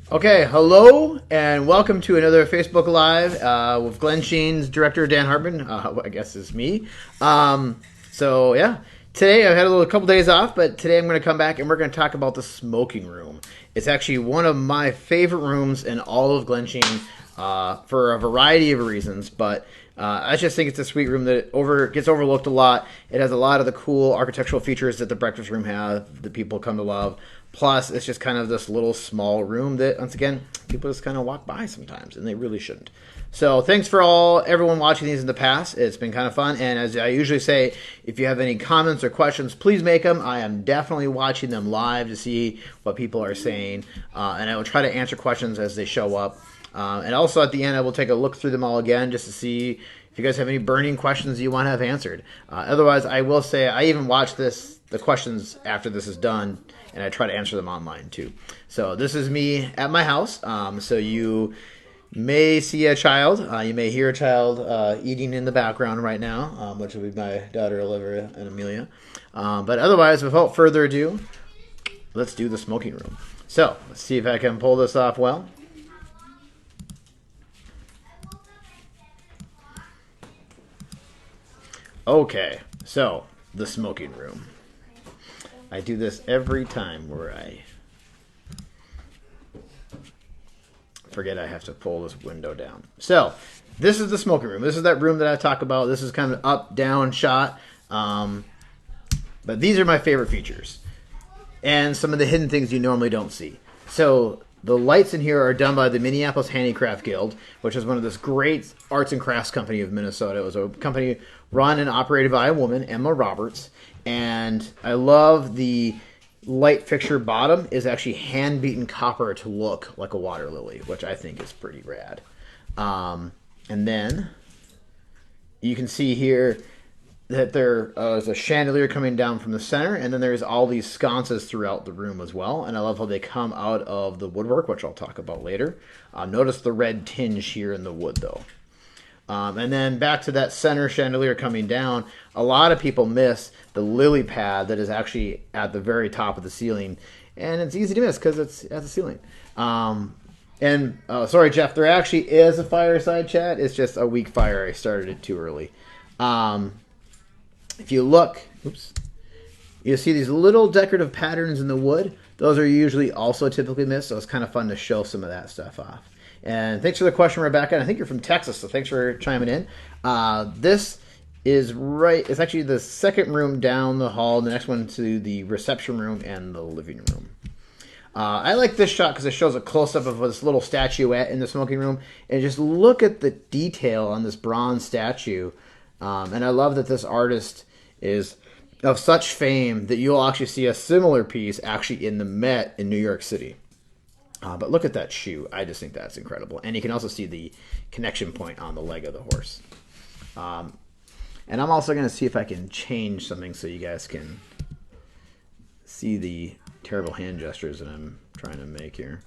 Okay, hello and welcome to another Facebook Live with Glensheen's director Dan Hartman. I guess is me. So today I've had a couple days off, but today I'm going to come back and we're going to talk about the smoking room. It's actually one of my favorite rooms in all of Glensheen for a variety of reasons, but I just think it's a sweet room that gets overlooked a lot. It has a lot of the cool architectural features that the breakfast room has that people come to love. Plus, it's just kind of this little small room that, once again, people just kind of walk by sometimes, and they really shouldn't. So thanks for everyone watching these in the past. It's been kind of fun. And as I usually say, if you have any comments or questions, please make them. I am definitely watching them live to see what people are saying. And I will try to answer questions as they show up. And also at the end, I will take a look through them all again just to see if you guys have any burning questions you want to have answered. Otherwise, I will say I even watch the questions after this is done, and I try to answer them online too. So this is me at my house. So you may see a child. You may hear a child eating in the background right now, which will be my daughter Olivia and Amelia. But otherwise, without further ado, let's do the smoking room. So let's see if I can pull this off well. Okay, so the smoking room. I do this every time where I forget I have to pull this window down. So this is the smoking room. This is that room that I talk about. This is kind of up, down shot. But these are my favorite features. And some of the hidden things you normally don't see. So the lights in here are done by the Minneapolis Handicraft Guild, which is one of this great arts and crafts company of Minnesota. It was a company run and operated by a woman, Emma Roberts. And I love the light fixture bottom is actually hand-beaten copper to look like a water lily, which I think is pretty rad. And then you can see here that there is a chandelier coming down from the center, and then there's all these sconces throughout the room as well. And I love how they come out of the woodwork, which I'll talk about later. Notice the red tinge here in the wood, though. And then back to that center chandelier coming down, a lot of people miss the lily pad that is actually at the very top of the ceiling. And it's easy to miss because it's at the ceiling. Sorry, Jeff, there actually is a fireside chat. It's just a weak fire. I started it too early. If you look, you'll see these little decorative patterns in the wood. Those are usually also typically missed, so it's kind of fun to show some of that stuff off. And thanks for the question, Rebecca. And I think you're from Texas, so thanks for chiming in. This is it's actually the second room down the hall, the next one to the reception room and the living room. I like this shot because it shows a close-up of this little statuette in the smoking room. And just look at the detail on this bronze statue. And I love that this artist is of such fame that you'll actually see a similar piece actually in the Met in New York City. But look at that shoe. I just think that's incredible. And you can also see the connection point on the leg of the horse. And I'm also going to see if I can change something so you guys can see the terrible hand gestures that I'm trying to make here.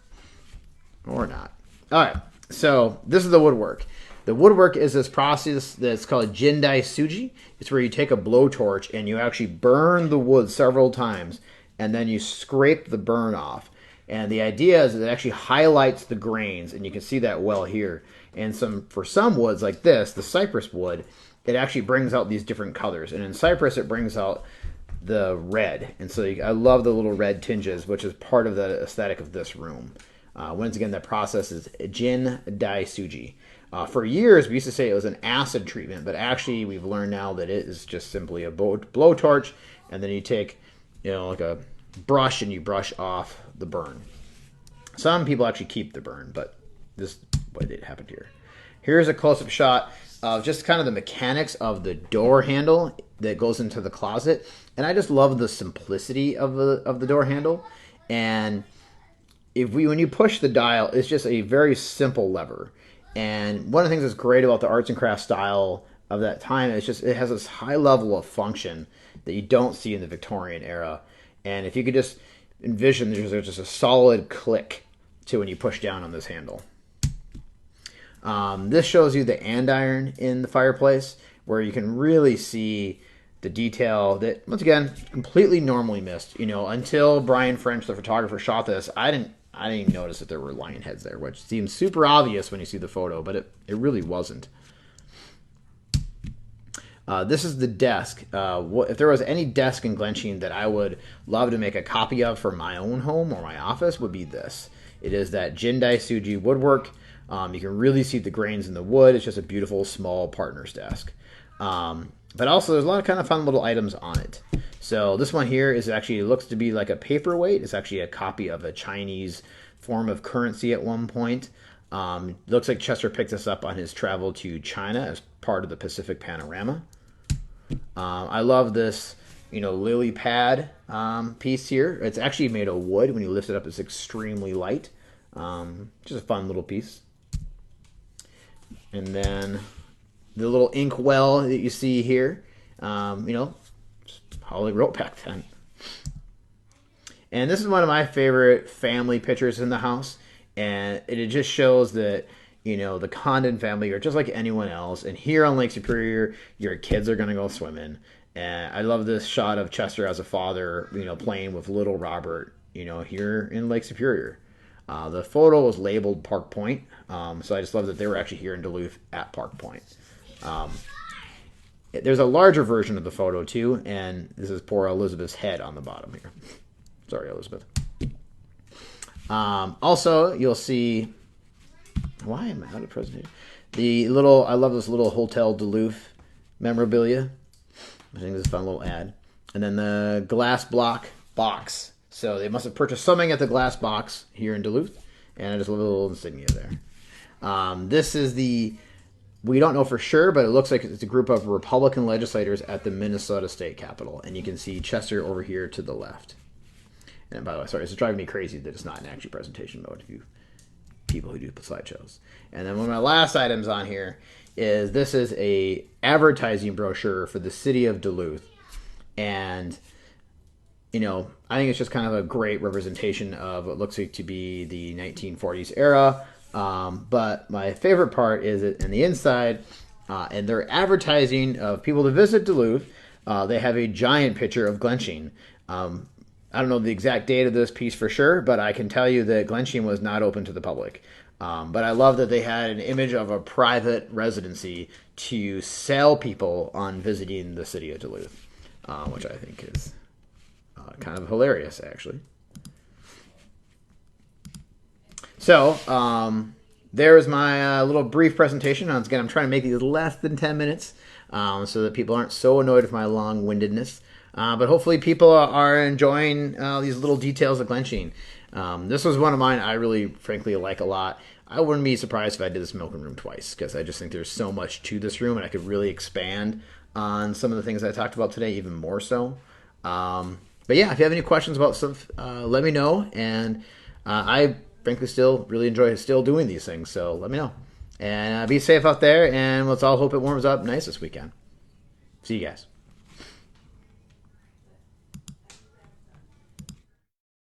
Or not. All right. So this is the woodwork. The woodwork is this process that's called jindai suji. It's where you take a blowtorch and you actually burn the wood several times, and then you scrape the burn off. And the idea is that it actually highlights the grains, and you can see that well here. And for some woods like this, the cypress wood, it actually brings out these different colors. And in cypress, it brings out the red. And so I love the little red tinges, which is part of the aesthetic of this room. Once again, that process is jindai suji. For years, we used to say it was an acid treatment, but actually we've learned now that it is just simply a blowtorch, and then you take, like a brush and you brush off the burn. Some people actually keep the burn, but this is what it happened here. Here's a close-up shot of just kind of the mechanics of the door handle that goes into the closet, and I just love the simplicity of the door handle. And when you push the dial, it's just a very simple lever. And one of the things that's great about the arts and crafts style of that time is just it has this high level of function that you don't see in the Victorian era. And if you could just envision, there's just a solid click to when you push down on this handle. This shows you the andiron in the fireplace, where you can really see the detail that, once again, completely normally missed. Until Brian French, the photographer, shot this, I didn't I didn't even notice that there were lion heads there, which seems super obvious when you see the photo, but it really wasn't. This is the desk. If there was any desk in Glensheen that I would love to make a copy of for my own home or my office, would be this. It is that Jindai Suji Woodwork. You can really see the grains in the wood. It's just a beautiful small partner's desk. But also there's a lot of kind of fun little items on it. So this one here is actually, it looks to be like a paperweight. It's actually a copy of a Chinese form of currency at one point. Looks like Chester picked this up on his travel to China as part of the Pacific Panorama. I love this, lily pad piece here. It's actually made of wood. When you lift it up, it's extremely light. Just a fun little piece. And then the little ink well that you see here, how they wrote back then. And this is one of my favorite family pictures in the house. And it just shows that, the Condon family are just like anyone else. And here on Lake Superior, your kids are going to go swimming. And I love this shot of Chester as a father, playing with little Robert, here in Lake Superior. The photo was labeled Park Point. So I just love that they were actually here in Duluth at Park Point. There's a larger version of the photo too. And this is poor Elizabeth's head on the bottom here. Sorry, Elizabeth. Also, you'll see... Why am I out of presentation? I love this little Hotel Duluth memorabilia. I think this is a fun little ad. And then the glass block box. So they must have purchased something at the glass box here in Duluth. And I just love a little insignia there. This is we don't know for sure, but it looks like it's a group of Republican legislators at the Minnesota State Capitol. And you can see Chester over here to the left. And by the way, sorry, it's driving me crazy that it's not in actual presentation mode if you people who do slideshows. And then one of my last items on here is this is a advertising brochure for the city of Duluth. And, I think it's just kind of a great representation of what looks like to be the 1940s era. But my favorite part is that in the inside, and they're advertising of people to visit Duluth. They have a giant picture of Glensheen. I don't know the exact date of this piece for sure, but I can tell you that Glensheen was not open to the public. But I love that they had an image of a private residency to sell people on visiting the city of Duluth, which I think is kind of hilarious, actually. So there's my little brief presentation. Once again, I'm trying to make these less than 10 minutes so that people aren't so annoyed with my long-windedness. But hopefully people are enjoying these little details of Glensheen. This was one of mine I really, frankly, like a lot. I wouldn't be surprised if I did this milking room twice, because I just think there's so much to this room, and I could really expand on some of the things I talked about today, even more so. But yeah, if you have any questions about stuff, let me know. And I, frankly, still really enjoy still doing these things, so let me know. And be safe out there, and let's all hope it warms up nice this weekend. See you guys.